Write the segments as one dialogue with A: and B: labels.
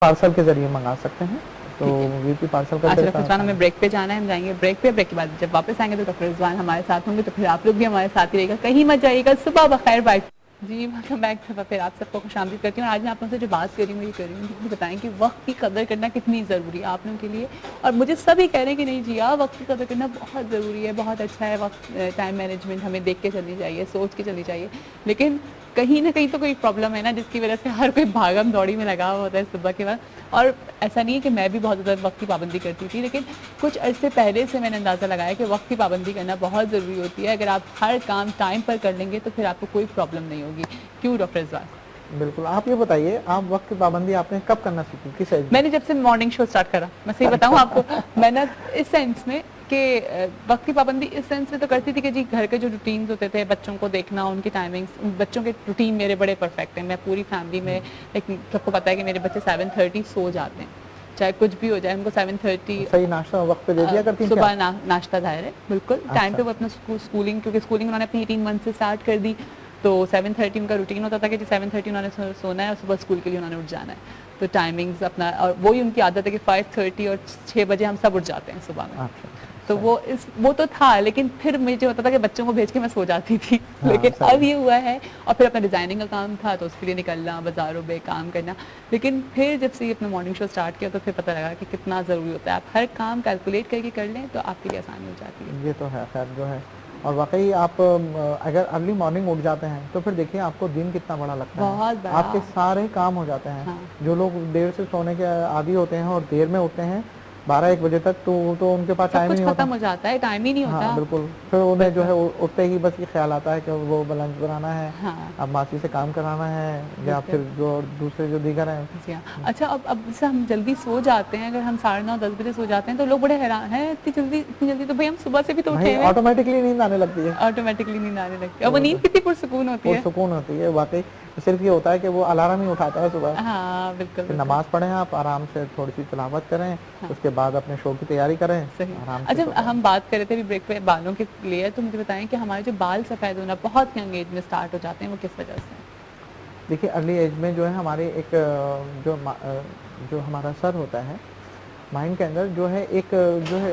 A: Parcel के जरिए मंगा सकते हैं। तो वीपी पार्सल का
B: अच्छा डॉक्टर रिजवान, हमें ब्रेक पे जाना है, हम जाएंगे ब्रेक पे। ब्रेक के बाद जब वापस आएंगे तो डॉक्टर रिजवान हमारे साथ होंगे, तो फिर आप लोग भी हमारे साथ ही रहेगा, कहीं मत जाइएगा। सुबह बखैर, बाय जी। Welcome back. फिर आप सबको खुशामदीद करती हूँ। आज मैं आप लोगों से जो बात कर रही हूँ ये कर रही हूँ कि बताएं कि वक्त की कदर करना कितनी ज़रूरी है आप लोगों के लिए। और मुझे सभी कह रहे हैं कि नहीं जी वक्त की कदर करना बहुत ज़रूरी है, बहुत अच्छा है। वक्त टाइम मैनेजमेंट हमें देख के चलनी चाहिए, सोच के चलनी चाहिए। लेकिन कहीं ना कहीं तो कोई प्रॉब्लम है ना, जिसकी वजह से हर कोई भागम दौड़ी में लगा हुआ होता है सुबह के बाद। और ऐसा नहीं है कि मैं भी बहुत ज़्यादा वक्त की पाबंदी करती थी, लेकिन कुछ अरसे पहले से मैंने अंदाज़ा लगाया कि वक्त की पाबंदी करना बहुत ज़रूरी होती है। अगर आप हर काम टाइम पर कर लेंगे तो फिर आपको कोई प्रॉब्लम नहीं होगी। क्यों डॉक्टर रिजवान?
A: बिल्कुल। आप ये बताइए, आप वक्त की पाबंदी आपने कब करना सीखी, किस एज में?
B: मैंने जब से मॉर्निंग शो स्टार्ट करा, मैं सही बताऊं आपको, मैंने इस सेंस में कि वक्त की पाबंदी इस सेंस में तो करती थी कि जी घर के जो रूटीन्स होते थे, बच्चों को देखना, उनकी टाइमिंग्स, बच्चों के रूटीन मेरे बड़े परफेक्ट हैं। मैं पूरी फैमिली में एक, सबको पता है कि मेरे बच्चे 7:30 सो जाते हैं, चाहे कुछ भी हो जाए उनको 7:30
A: सही नाश्ता वक्त पे दे दिया करती हैं
B: सुबह
A: क्या?
B: नाश्ता दायर है बिल्कुल टाइम पे। वो अपना स्कूलिंग, क्योंकि स्कूलिंग उन्होंने अपनी 18 मंथ से स्टार्ट कर दी, तो 7:30 उनका रूटीन होता था कि जी 7:30 उन्होंने सोना है और सुबह स्कूल के लिए उन्होंने उठ जाना है। तो टाइमिंग्स अपना, और वही उनकी आदत है कि 5:30 और 6 बजे हम सब उठ जाते हैं सुबह में।
A: अच्छा,
B: तो वो तो था, लेकिन फिर मुझे होता था कि बच्चों को भेज के मैं सो जाती थी।
A: हाँ,
B: लेकिन
A: सही।
B: अब ये हुआ है, और फिर अपना डिजाइनिंग का काम था तो उसके लिए निकलना, बाजारों में काम करना। लेकिन फिर जब से ये अपना मॉर्निंग शो स्टार्ट किया तो फिर पता लगा कि कितना ज़रूरी होता है। आप हर काम कैलकुलेट करके कर लें तो आपके लिए आसानी हो जाती है।
A: ये तो है खैर जो है। और वाकई आप अगर अर्ली मॉर्निंग उठ जाते हैं तो फिर देखिए आपको दिन कितना बड़ा लगता है।
B: बहुत बड़ा।
A: आपके सारे काम हो जाते हैं।
B: हाँ।
A: जो लोग देर से सोने के आदी होते हैं और देर में उठते हैं 12-1 बजे तक, तो उनके पास
B: सब
A: टाइम ही
B: कुछ
A: नहीं होता।
B: खत्म हो जाता है, टाइम ही नहीं होता।
A: हाँ बिल्कुल। फिर उन्हें जो है उठते ही बस ये ख्याल आता है कि वो लंच बनाना है,
B: हाँ
A: अब मासी से काम कराना है, या
B: बिल्कुल।
A: फिर जो दूसरे जो दीगर हैं।
B: जी हाँ। अच्छा, अब जैसे हम जल्दी सो जाते हैं, अगर हम 9:30-10 बजे सो जाते हैं तो लोग बड़े हैरान हैं, इतनी जल्दी तो भाई हम सुबह से भी तो
A: भाई
B: उठे हुए।
A: ऑटोमेटिकली नींद आने लगती है।
B: ऑटोमेटिकली नींद आने लगती है, और वो नींद कितनी पुरसुकून होती है।
A: सुकून होती है वाकई। सिर्फ ये होता है कि वो अलार्म ही उठाता है सुबह।
B: हाँ बिल्कुल
A: फिर
B: बिल्कुल।
A: नमाज पढ़ें, आप आराम से थोड़ी सी तिलावत करें,
B: हाँ।
A: उसके बाद अपने शो की तैयारी करें,
B: सही।
A: आराम से
B: अच्छा,
A: सो जाएं।
B: हम बात कर रहे थे अभी ब्रेक पे बालों के लिए, तो मुझे बताएं कि हमारे जो बाल सफ़ेद होना बहुत यंग एज में स्टार्ट हो जाते हैं, वो किस वजह से?
A: देखिए अर्ली एज में जो है हमारे एक जो हमारा सर होता है, माइंड के अंदर जो है एक जो है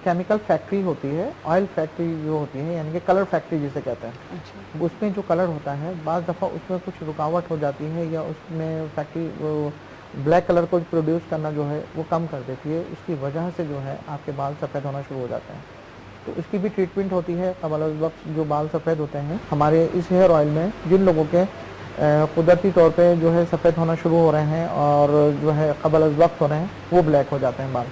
A: केमिकल फैक्ट्री होती है, ऑयल फैक्ट्री जो होती है, यानी कि कलर फैक्ट्री जिसे कहते हैं।
B: अच्छा।
A: उसमें जो कलर होता है बाज़ दफ़ा उसमें कुछ रुकावट हो जाती है, या उसमें फैक्ट्री वो ब्लैक कलर को प्रोड्यूस करना जो है वो कम कर देती है। उसकी वजह से जो है आपके बाल सफ़ेद होना शुरू हो जाते हैं। तो इसकी भी ट्रीटमेंट होती है। कबल अज़ वक्त जो बाल सफ़ेद होते हैं हमारे इस हेयर ऑयल में, जिन लोगों के कुदरती तौर पे जो है सफ़ेद होना शुरू हो रहे हैं और जो है कबल अज़ वक्त हो रहे हैं, वो ब्लैक हो जाते हैं बाल।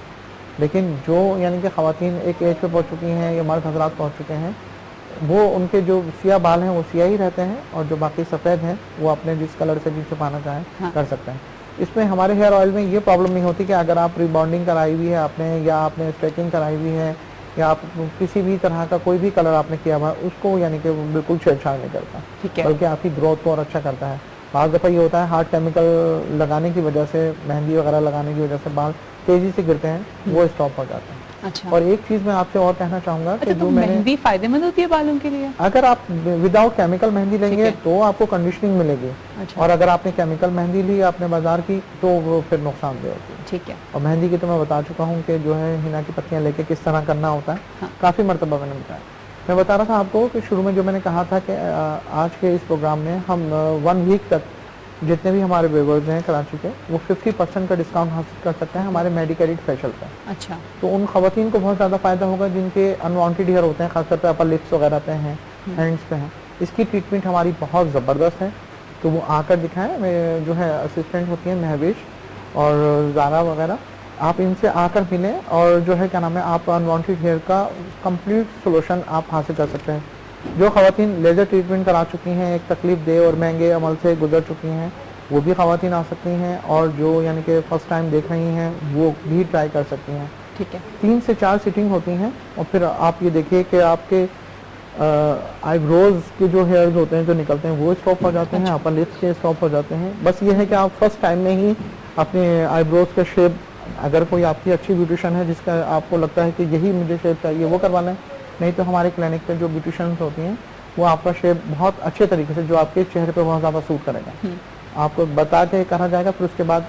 A: लेकिन जो यानी कि ख़वातीन एक एज पे पहुँच चुकी हैं या मर्द हज़रात पहुँच चुके हैं, वो उनके जो सियाह बाल हैं वो सियाह ही रहते हैं, और जो बाकी सफ़ेद हैं वो अपने जिस कलर से भी छुपाना चाहें
B: हाँ।
A: कर सकते हैं। इसमें हमारे हेयर ऑयल में ये प्रॉब्लम नहीं होती कि अगर आप रिबॉन्डिंग कराई हुई है आपने, या आपने स्ट्रेचिंग कराई हुई है, या आप किसी भी तरह का कोई भी कलर आपने किया हुआ, उसको यानी कि वो बिल्कुल छेड़छाड़ नहीं करता,
B: ठीक है।
A: बल्कि आपकी ग्रोथ को और अच्छा करता है। बाज़ दफ़ा ये होता है हार्ड केमिकल लगाने की वजह से, मेहंदी वगैरह लगाने की वजह से बाल तेज़ी से गिरते हैं, वो स्टॉप हो जाते हैं।
B: अच्छा।
A: और एक चीज़ मैं आपसे और कहना चाहूँगा कि
B: अच्छा, तो
A: जो मैंने,
B: मेहंदी फायदेमंद होती है बालों के लिए?
A: अगर आप विदाउट केमिकल मेहंदी लेंगे
B: है।
A: तो आपको कंडीशनिंग मिलेगी,
B: अच्छा।
A: और अगर आपने केमिकल मेहंदी ली आपने बाजार की तो वो फिर नुकसानदेह होती है।
B: ठीक है।
A: और मेहंदी की तो मैं बता चुका हूँ कि जो है हिना की पत्तियाँ लेके किस तरह करना होता है।
B: हाँ।
A: काफ़ी मरतबा मैंने बताया। मैं बता रहा था आपको कि शुरू में जो मैंने कहा था कि आज के इस प्रोग्राम में हम 1 वीक तक जितने भी हमारे व्यूअर्स हैं कराची के, वो 50% का डिस्काउंट हासिल कर सकते हैं हमारे मेडिकेटेड फेशियल पर।
B: अच्छा।
A: तो उन खवातीन को बहुत ज़्यादा फ़ायदा होगा जिनके अनवांटेड हेयर होते हैं, खासतौर पे अपर लिप्स वगैरह पे हैं, हैंड्स पे हैं। इसकी ट्रीटमेंट हमारी बहुत ज़बरदस्त है, तो वो आकर दिखाएं। मैं जो है असिस्टेंट होती हैं महविश और ज़ारा वगैरह, आप इनसे आकर मिलें, और जो है क्या नाम है, आप अनवांटेड हेयर का कंप्लीट सोल्यूशन आप हासिल कर सकते हैं। जो खवातीन लेज़र ट्रीटमेंट करा चुकी हैं, एक तकलीफ दे और महंगे अमल से गुजर चुकी हैं, वो भी खवातीन आ सकती हैं, और जो यानी कि फ़र्स्ट टाइम देख रही हैं वो भी ट्राई कर सकती हैं।
B: ठीक है।
A: 3 से 4 सिटिंग होती हैं, और फिर आप ये देखिए कि आपके आईब्रोज के जो हेयर्स होते हैं जो निकलते हैं वो स्टॉप हो जाते हैं, अपर लिप्स के स्टॉप हो जाते हैं। बस ये है कि आप फर्स्ट टाइम में ही अपने आईब्रोज के शेप, अगर कोई आपकी अच्छी ब्यूटिशियन है जिसका आपको लगता है कि यही मुझे शेप चाहिए, वो करवा लें। नहीं तो हमारे क्लिनिक पे जो ब्यूटिशियंस होती हैं वो आपका शेप बहुत अच्छे तरीके से, जो आपके चेहरे पे बहुत ज़्यादा सूट करेगा, आपको बता के करा जाएगा। फिर उसके बाद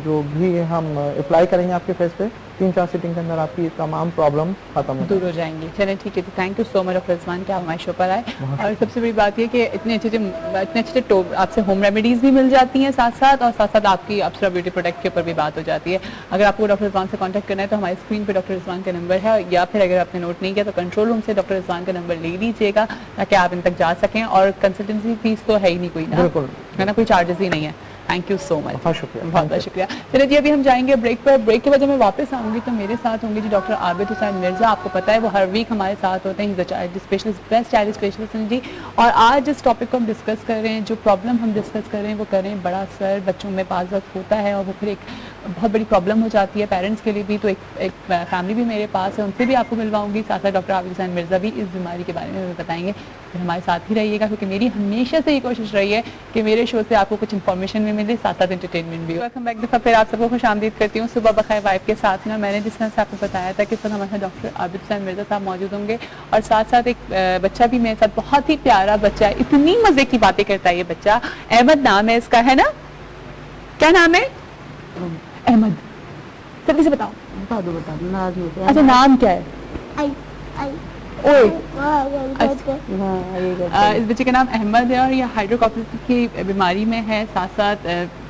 A: जो भी हम अप्लाई करेंगे आपके फेस पे, 3-4 सिटिंग के अंदर आपकी तमाम प्रॉब्लम खत्म
B: दूर हो जाएंगी। चलें ठीक है, तो thank you so much doctor Rizwan कि आप हमारे शो पर आए। और सबसे बड़ी बात ये कि इतने अच्छे आपसे होम रेमेडीज़ भी मिल जाती हैं साथ साथ, और साथ साथ आपकी अप्सरा ब्यूटी प्रोडक्ट के ऊपर भी बात हो जाती है। अगर आपको डॉक्टर रिजवान से कॉन्टैक्ट करना है तो हमारी स्क्रीन पर डॉक्टर रिजवान का नंबर है, या फिर अगर आपने नोट नहीं किया तो कंट्रोल रूम से डॉक्टर रिजवान का नंबर ले लीजिएगा ताकि आप इन तक जा सकें। और कंसल्टेंसी फीस तो है ही नहीं कोई ना,
A: बिल्कुल
B: है ना, कोई चार्जेस ही नहीं है। थैंक यू सो मच,
A: बहुत शुक्रिया,
B: बहुत बहुत शुक्रिया। चलिए जी, अभी हम जाएंगे ब्रेक पर। ब्रेक के बाद जब मैं वापस आऊंगी तो मेरे साथ होंगे जी डॉक्टर आबिद हुसैन मिर्जा। आपको पता है वो हर वीक हमारे साथ होते हैं, child specialist, best child specialist हैं जी। और आज जिस टॉपिक को हम डिस्कस कर रहे हैं, जो प्रॉब्लम हम डिस्कस कर रहे हैं, वो कर रहे हैं बड़ा सर बच्चों में पास वक्त होता है और वो फिर एक बहुत बड़ी प्रॉब्लम हो जाती है पेरेंट्स के लिए भी। तो एक फैमिली भी मेरे पास है, उनसे भी आपको मिलवाऊंगी। साथ साथ डॉक्टर आबिद हुसैन मिर्जा भी इस बीमारी के बारे में हमें बताएंगे। फिर हमारे साथ ही रहिएगा, क्योंकि मेरी हमेशा से ये कोशिश रही है कि मेरे शो से आपको कुछ इन्फॉर्मेशन भी मिले, साथ साथ एंटरटेनमेंट भी। वेलकम बैक दफ़ा फिर आप सबको खुशामदीद करती हूँ। सुबह बखैर वाइब के साथ में मैंने जिस तरह से आपको बताया था कि इस वक्त हमारे साथ डॉक्टर आबिद हुसैन मिर्जा साहब मौजूद होंगे, और साथ साथ एक बच्चा भी मेरे साथ, बहुत ही प्यारा बच्चा है, इतनी मज़े की बातें करता है ये बच्चा। अहमद नाम है इसका, है ना? क्या नाम है? अहमद, जल्दी से बताओ।
C: बता दो नाराज हो गया।
B: अच्छा, नाम क्या है? ओए, इस बच्चे का नाम अहमद है और ये हाइड्रोकॉप्सिस की बीमारी में है। साथ साथ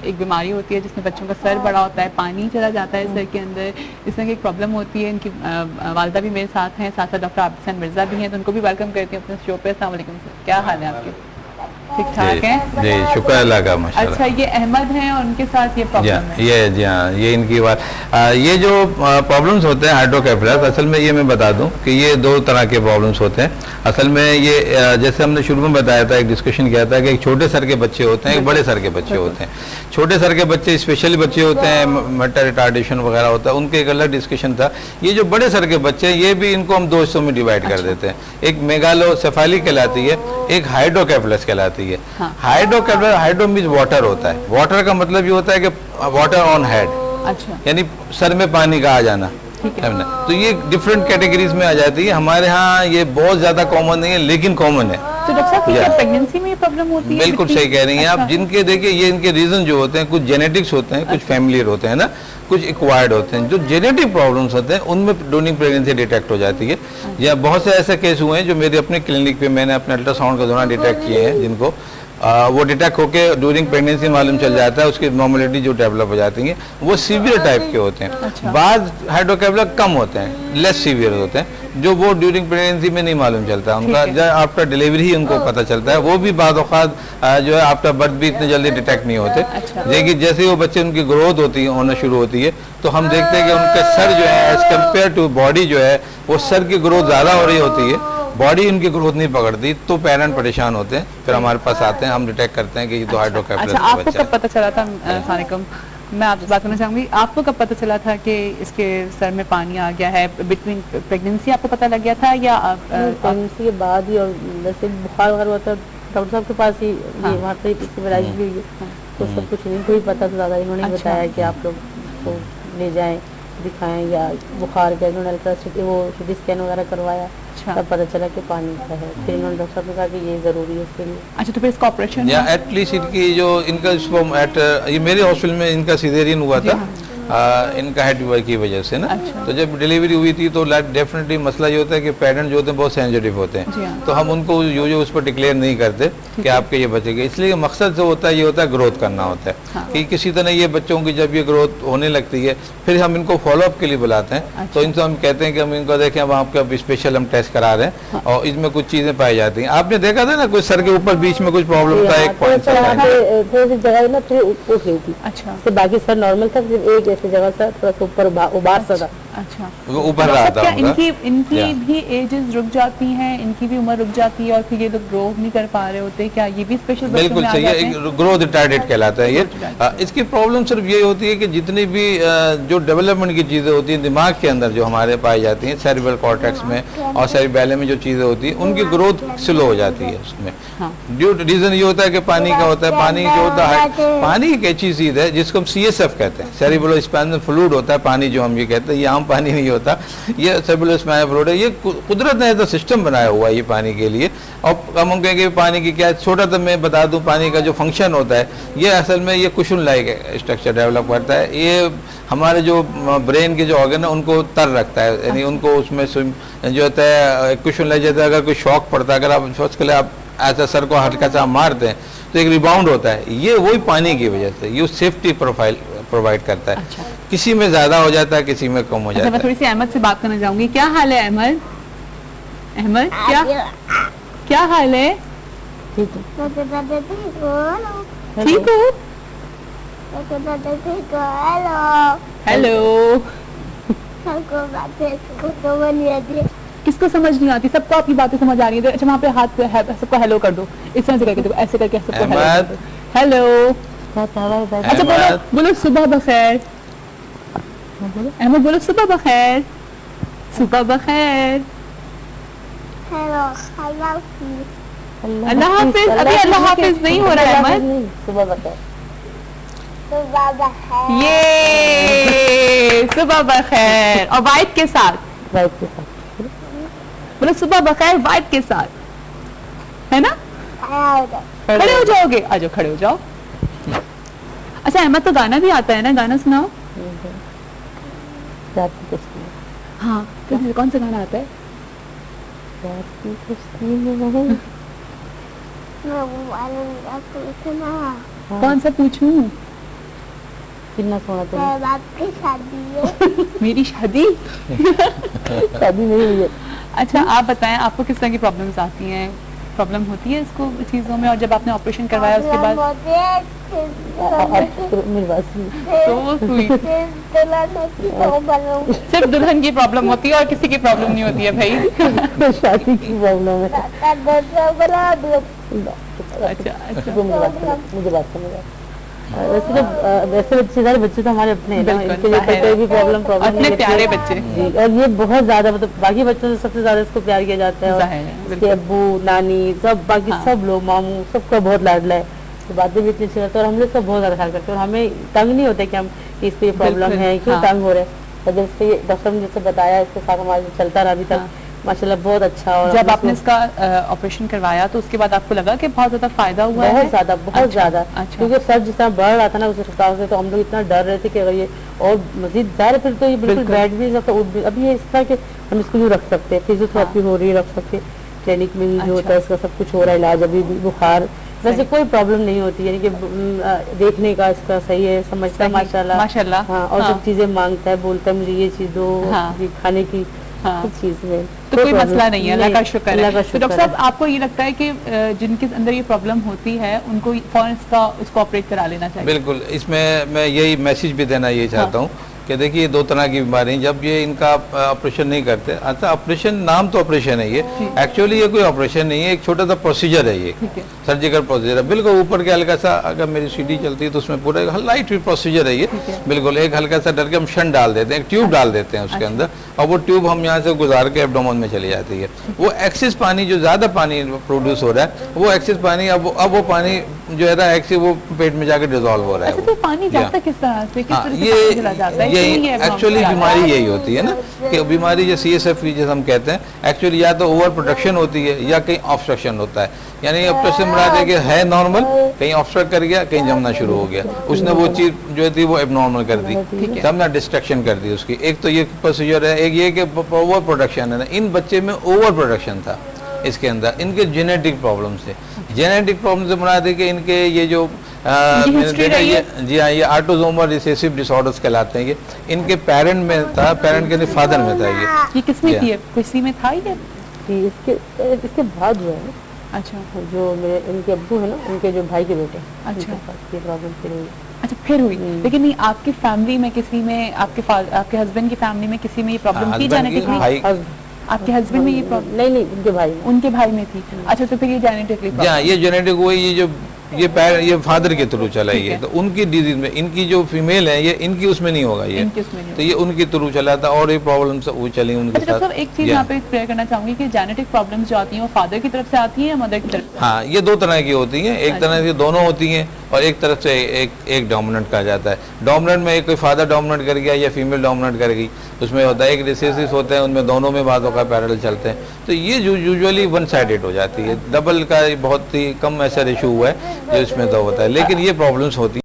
B: एक बीमारी होती है जिसमें बच्चों का सर बड़ा होता है, पानी चला जाता है सर के अंदर, इस तरह की एक प्रॉब्लम होती है। इनकी वालदा भी मेरे साथ हैं, साथ साथ डॉक्टर आबिद हुसैन मिर्जा भी हैं, तो उनको भी वेलकम करती हूँ अपने शो पे। अस्सलाम वालेकुम सर, क्या हाल है आपके? ठीक ठाक है
D: जी, शुक्र अल्लाह का, माशाल्लाह।
B: अच्छा, ये अहमद हैं और उनके साथ ये प्रॉब्लम है।
D: ये जी हाँ, ये इनकी बात, ये जो प्रॉब्लम्स होते हैं हाइड्रोकेफेलस, असल में ये मैं बता दूं कि ये दो तरह के प्रॉब्लम्स होते हैं। असल में ये जैसे हमने शुरू में बताया था, एक डिस्कशन किया था कि एक छोटे सर के बच्चे होते हैं, एक बड़े सर के बच्चे होते हैं। छोटे सर के बच्चे स्पेशली बच्चे होते हैं, मेंटल रिटार्डेशन वगैरह होता है, उनके एक अलग डिस्कशन था। ये जो बड़े सर के बच्चे हैं, ये भी इनको हम दो हिस्सों में डिवाइड कर देते हैं। एक मेगालोसेफेली कहलाती है, एक हाइड्रोकेफेलस कहलाती है। हाइड्रोकेफेलस, हाइड्रो मींस वाटर होता है। वाटर का मतलब ये होता है कि वाटर ऑन हेड,
B: अच्छा,
D: यानी सर में पानी का आ जाना, है ना। तो ये डिफरेंट कैटेगरीज में आ जाती है। हमारे यहाँ ये बहुत ज्यादा कॉमन नहीं है, लेकिन कॉमन है।
B: तो डॉक्टर साहब, क्या प्रेगनेंसी में ये प्रॉब्लम होती है?
D: बिल्कुल सही कह रही हैं आप। जिनके देखिए ये इनके रीजन जो होते हैं, कुछ जेनेटिक्स होते हैं, कुछ फैमिलियर होते हैं ना, कुछ एक्वायर्ड होते हैं। जो जेनेटिक प्रॉब्लम्स होते हैं उनमें ड्यूरिंग प्रेगनेंसी डिटेक्ट हो जाती है। या बहुत से ऐसे केस हुए हैं जो मेरे अपने क्लिनिक पे मैंने अपने अल्ट्रासाउंड के दौरान डिटेक्ट किए हैं, जिनको वो डिटेक्ट होके ड्यूरिंग प्रेगनेंसी मालूम चल जाता है, उसकी नॉर्मलिटी जो डेवलप हो जाती है वो सीवियर टाइप के होते हैं।
B: अच्छा।
D: बाद हाइड्रोकेफेलस कम होते हैं, लेस सीवियर होते हैं, जो वो ड्यूरिंग प्रेगनेंसी में नहीं मालूम चलता उनका, जब आफ्टर डिलीवरी ही उनको पता चलता है। वो भी बाद औक़ात जो है आफ्टर बर्थ भी इतने जल्दी डिटेक्ट नहीं होते।
B: अच्छा।
D: लेकिन जैसे वो बच्चे उनकी ग्रोथ होती है, होना शुरू होती है, तो हम देखते हैं कि उनके सर जो है एज कम्पेयर टू बॉडी जो है, वो सर की ग्रोथ ज़्यादा हो रही होती है, बॉडी उनकी ग्रोथ नहीं पकड़ती, तो पेरेंट परेशान होते हैं। फिर हमारे पास आते हैं, हम डिटेक्ट करते हैं कि ये तो हाइड्रोकेफेलस
B: अच्छा,
D: का
B: आपको
D: बच्चा
B: कब पता चला था? अस्सलाम वालेकुम, मैं आपसे बात करना चाहूँगी, आपको कब पता चला था कि इसके सर में पानी आ गया है? बिटवीन प्रेगनेंसी आपको पता लग गया था या
C: प्रेगनेंसी के बाद ही? और जैसे बुखार वगैरह हुआ था डॉक्टर साहब के पास ही, ये वहाँ पे इसकी भी हुई है, तो सब कुछ इनको ही पता था ज़्यादा। इन्होंने बताया कि आप लोग को ले जाएँ, दिखाएं, या बुखार का इन्होंने वो सिटी स्कैन वगैरह करवाया, तब पता चला कि पानी का है। फिर इन्होंने डॉक्टर साहब ने कहा कि ये ज़रूरी है इसके लिए।
B: अच्छा, तो फिर इसका ऑपरेशन
D: या एटलीस्ट इनकी जो इनका ये मेरे हॉस्पिटल में इनका सिजेरियन हुआ था, इनका हेड की वजह से ना।
B: अच्छा।
D: तो जब डिलीवरी हुई थी तो डेफिनेटली मसला ये होता है कि पेरेंट जो होते हैं बहुत सेंसिटिव होते हैं, तो हम उनको जो उस पर डिक्लेयर नहीं करते कि आपके ये बचेंगे। इसलिए मकसद जो होता है ये होता है ग्रोथ करना होता है। हाँ। कि किसी तरह ये बच्चों की जब ये ग्रोथ होने लगती है, फिर हम इनको फॉलोअप के लिए बुलाते हैं। अच्छा। तो इनसे हम कहते हैं कि हम इनको देखें, अब आपका स्पेशल हम टेस्ट करा रहे हैं। हाँ। और इसमें कुछ चीजें पाई जाती हैं। आपने देखा था ना, कुछ सर के ऊपर बीच में कुछ प्रॉब्लम था, एक पॉइंट
C: अच्छा, बाकी सर नॉर्मल था, एक ऐसी जगह से थोड़ा सा ऊपर उबार सा था।
B: अच्छा,
D: वो ऊपर रहा था।
B: इनकी भी एजेस रुक जाती हैं, इनकी भी उम्र रुक जाती है और फिर ये लोग ग्रो नहीं कर पा रहे होते, क्या ये भी स्पेशल?
D: बिल्कुल सही है, ग्रोथ रिटार्डेड कहलाता है ये। इसकी प्रॉब्लम सिर्फ ये होती है कि जितनी भी जो डेवलपमेंट की चीज़ें होती हैं दिमाग के अंदर जो हमारे पाई जाती हैं, सेरिब्रल कॉर्टेक्स में और सेरिबेलम में जो चीज़ें होती हैं, उनकी ग्रोथ स्लो हो जाती है उसमें। जो रीज़न ये होता है कि पानी का होता है। पानी जो होता है, पानी एक ऐसी चीज़ है जिसको हम CSF कहते हैं, सेरिब्रो स्पाइनल फ्लूइड होता है पानी, जो हम ये कहते हैं, ये आम आम पानी नहीं होता, ये सेबुलोस्माइल फ्लूइड है, ये कुदरत ने ऐसा सिस्टम बनाया हुआ है ये पानी के लिए। और हम कहेंगे पानी की क्या छोटा सा मैं बता दूं, पानी का जो फंक्शन होता है ये असल में ये कुशन लाइक स्ट्रक्चर डेवलप करता है। ये हमारे जो ब्रेन के जो ऑर्गन है उनको तर रखता है, यानी उनको उसमें जो होता है कुशन लाइक, जैसे अगर कोई शॉक पड़ता है, अगर आप सोच के लिए आप ऐसा सर को हल्का सा मारते हैं तो एक रिबाउंड होता है, ये वही पानी की वजह से ये सेफ्टी प्रोफाइल प्रोवाइड करता है।
B: अच्छा।
D: किसी में ज्यादा हो जाता है, किसी में कम हो जाता
B: मैं थोड़ी सी अहमद से बात करना चाहूंगी। क्या हाल है अहमद? अहमद क्या हाल है?
C: ठीक है।
B: ठीक हो? हेलो। किसको समझ नहीं आती? सबको आपकी बातें समझ आ रही है। अच्छा वहाँ पे हाथ पे सबको हेलो कर दो, इस तरह से करके दो, ऐसे करके सबको हेलो। अच्छा बोलो बोलो सुबह बखैर। अहमद बोलो सुबह बखैर। सुबह बखैर। अल्लाह हाफिज। अभी अल्लाह हाफिज नहीं हो रहा है अहमद।
C: सुबह बखैर।
B: ये सुबह बखैर और वाइट के साथ।
C: वाइट के साथ
B: बोलो सुबह बखैर वाइट के साथ, है ना? खड़े हो जाओगे? आ जाओ खड़े हो जाओ। अच्छा अहमद तो गाना भी आता है ना, गाना सुनाओ।
C: रात की कुश्ती।
B: हाँ कौन सा गाना आता है?
C: रात की कुश्ती में
B: कौन सा पूछूं?
C: कितना सोना तुम।
E: आपकी शादी है।
B: मेरी शादी?
C: शादी नहीं हुई है।
B: अच्छा आप बताएं आपको किस तरह की प्रॉब्लम्स आती हैं? प्रॉब्लम होती है इसको चीज़ों में, और जब आपने ऑपरेशन करवाया उसके बाद? तो सिर्फ दुल्हन की प्रॉब्लम होती है और किसी की प्रॉब्लम नहीं होती है भाई।
C: शादी की प्रॉब्लम है।
B: अच्छा
C: मुझे बात समझ आ। वैसे तो वैसे बच्चे सारे बच्चे तो हमारे अपने हैं ना, इनके लिए तो कोई भी प्रॉब्लम
B: अपने प्यारे बच्चे।
C: जी, और ये बहुत ज्यादा मतलब बाकी बच्चों से सबसे ज्यादा इसको प्यार किया जाता है, और इसके अब्बू नानी सब बाकी सब लोग मामू सबका बहुत लाडला है, तो बातें भी इतनी अच्छी करते हैं और हम लोग सब बहुत ज्यादा ख्याल करते हैं और हमें तंग नहीं होता कि हम इसको ये प्रॉब्लम है क्यों तंग हो रहे हैं। तो जब इससे डॉक्टर ने जैसे बताया इसके साथ हमारा चलता रहा अभी तक माशाल्लाह बहुत अच्छा। और
B: जब आपने इसका ऑपरेशन करवाया तो उसके बाद आपको लगा कि बहुत ज्यादा फायदा हुआ है?
C: बहुत ज्यादा बहुत ज्यादा, क्योंकि सर जिस तरह बढ़ रहा था ना उस हिसाब से तो हम लोग इतना डर रहे थे कि अगर ये और मजीद ज़्यादा फिर तो ये बिल्कुल बैठ भी नहीं सकता, उठ भी। अभी ये इस तरह के हम इसको यूँ रख सकते हैं, फिजियोथेरेपी हो रही है रख सकते, क्लिनिक में जो होता है इसका सब कुछ हो रहा है इलाज। अभी भी बुखार वैसे कोई प्रॉब्लम नहीं होती, यानी कि देखने का इसका सही है, समझता है माशाल्लाह। हाँ, और सब चीजें मांगता है, बोलता है मुझे ये चीज दो, खाने की चीज में
B: तो कोई मसला नहीं है, अल्लाह का शुक्र है। तो डॉक्टर साहब आपको ये लगता है कि जिनके अंदर ये प्रॉब्लम होती है उनको फौरन इसको ऑपरेट करा लेना चाहिए?
D: बिल्कुल, इसमें मैं यही मैसेज भी देना ये चाहता हूँ कि देखिए दो तरह की बीमारी, जब ये इनका ऑपरेशन नहीं करते। अच्छा ऑपरेशन नाम तो ऑपरेशन है, ये एक्चुअली ये कोई ऑपरेशन नहीं है, एक छोटा सा प्रोसीजर है, ये सर्जिकल प्रोसीजर है। बिल्कुल ऊपर के हल्का सा अगर मेरी सीढ़ी चलती है तो उसमें पूरा लाइट प्रोसीजर है ये। बिल्कुल एक हल्का सा डर के हम शंट डाल देते हैं, एक ट्यूब डाल देते हैं उसके अंदर, और वो ट्यूब हम यहाँ से गुजार के एब्डोमेन में चली जाती है। वो एक्सेस पानी जो ज़्यादा पानी प्रोड्यूस हो रहा है वो एक्सेस पानी अब वो पानी जो है ना एक्सेस वो पेट में जाकर डिजोल्व हो रहा है।
B: तो पानी जाता किस तरह से?
D: ये एक्चुअली बीमारी यही होती है ना कि बीमारी जो CSF जैसे हम कहते हैं, एक्चुअली या तो ओवर प्रोडक्शन होती है या कहीं ऑब्स्ट्रक्शन होता है। यानी ऑब्स्ट्रक्शन बना दे कि है नॉर्मल, कहीं ऑब्स्ट्रक्ट कर गया, कहीं जमना शुरू हो गया, उसने वो चीज जो थी वो एबनॉर्मल कर दी, तब ना डिस्ट्रक्शन कर दी उसकी। एक तो ये प्रोसीजर है, एक ये कि ओवर प्रोडक्शन है ना, इन बच्चे में ओवर प्रोडक्शन था इसके अंदर, इनके जेनेटिक प्रॉब्लम से। जेनेटिक प्रॉब्लम से बना दे कि इनके ये जो जी हाँ, ये ऑटोसोमल रिसेसिव डिसऑर्डर्स कहलाते हैं। ये इनके पेरेंट में था, पेरेंट के फादर में था।
B: ये किसमें थी? किसी में था ये?
C: इसके बाद हुआ है।
B: अच्छा,
C: जो मेरे इनके अब्बू है ना, उनके जो भाई के बेटे।
B: अच्छा,
C: ये प्रॉब्लम फिर हुई।
B: अच्छा फिर हुई। लेकिन नहीं आपकी फैमिली में किसी में, आपके हस्बैंड की फैमिली में किसी में ये प्रॉब्लम थी जेनेटिकली? आपके हस्बैंड में ये प्रॉब्लम?
C: नहीं, उनके भाई
B: में थी। अच्छा तो फिर ये जेनेटिकली?
D: ये जेनेटिक हुई, ये जो ये फादर के थ्रू चला
B: ठीक
D: ये,
B: है।
D: तो उनकी डिजीज में इनकी जो फीमेल है ये इनकी उसमें नहीं होगा ये,
B: इनकी उसमें नहीं
D: तो ये उनके थ्रू चला था और ये प्रॉब्लम वो चली उनके
B: अच्छा डॉक्टर
D: साथ।
B: साहब, एक चीज
D: Yeah.
B: यहाँ पे क्लियर करना चाहूंगी कि जेनेटिक प्रॉब्लम्स जो आती हैं वो फादर की तरफ से आती हैं या मदर की तरफ से?
D: हाँ, ये दो तरह की होती हैं, एक
B: अच्छा।
D: तरह से दोनों होती हैं और एक तरफ से एक डोमिनेंट कहा जाता है। डोमिनेंट में एक कोई फादर डोमिनेंट कर गया या फीमेल डोमिनेंट कर गई, उसमें होता है एक रिसेसिस होते हैं, उनमें दोनों में बातों का पैरेलल चलते हैं, तो ये यूजुअली वन साइडेड हो जाती है। डबल का बहुत ही कम ऐसा इशू हुआ है जो इसमें तो होता है, लेकिन ये प्रॉब्लम्स होती हैं।